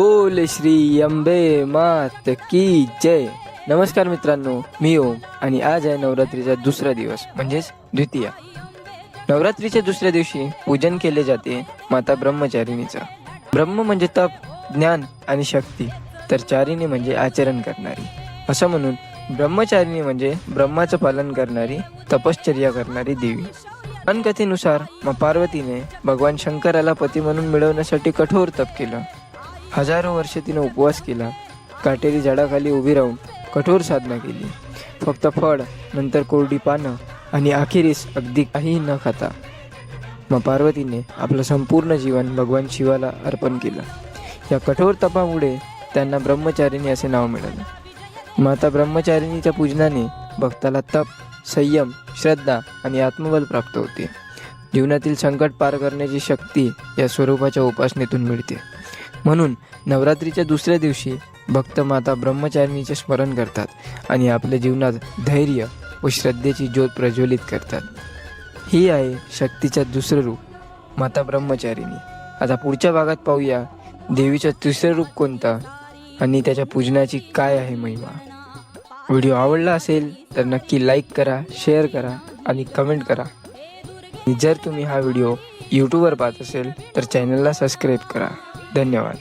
बोल श्री अंबे मात की जय. नमस्कार मित्रांनो, मी ओम आणि आज आहे नवरात्रीचा दुसरा दिवस म्हणजेच द्वितीया. नवरात्रीच्या दुसऱ्या दिवशी पूजन केले जाते माता ब्रह्मचारिणीचं. ब्रह्म म्हणजे तप, ज्ञान आणि शक्ती, तर चारिणी म्हणजे आचरण करणारी. असं म्हणून ब्रह्मचारिणी म्हणजे ब्रह्माचं पालन करणारी, तपश्चर्या करणारी देवी. कथेनुसार मग पार्वतीने भगवान शंकराला पती म्हणून मिळवण्यासाठी कठोर तप केलं. हजारो वर्षे तिने उपवास केला, काटेरी झाडाखाली उभी राहून कठोर साधना केली. फक्त फळ, नंतर कोरडी पानं आणि अखेरीस अगदी काहीही न खाता मग पार्वतीने आपलं संपूर्ण जीवन भगवान शिवाला अर्पण केलं. या कठोर तपामुळे त्यांना ब्रह्मचारिणी असे नाव मिळाले. माता ब्रह्मचारिणीच्या पूजनाने भक्ताला तप, संयम, श्रद्धा आणि आत्मबल प्राप्त होते. जीवनातील संकट पार करण्याची शक्ती या स्वरूपाच्या उपासनेतून मिळते. म्हणून नवरात्रीच्या दुसऱ्या दिवशी भक्त माता ब्रह्मचारिणीचे स्मरण करतात आणि आपल्या जीवनात धैर्य व श्रद्धेची ज्योत प्रज्वलित करतात. ही आहे शक्तीचं दुसरं रूप, माता ब्रह्मचारिणी. आता पुढच्या भागात पाहूया देवीचं तिसरं रूप कोणतं आणि त्याच्या पूजनाची काय आहे महिमा. व्हिडिओ आवडला असेल तर नक्की लाईक करा, शेअर करा आणि कमेंट करा. जर तुम्ही हा व्हिडिओ यूट्यूबवर पाहत असेल तर चॅनलला सबस्क्राईब करा. धन्यवाद.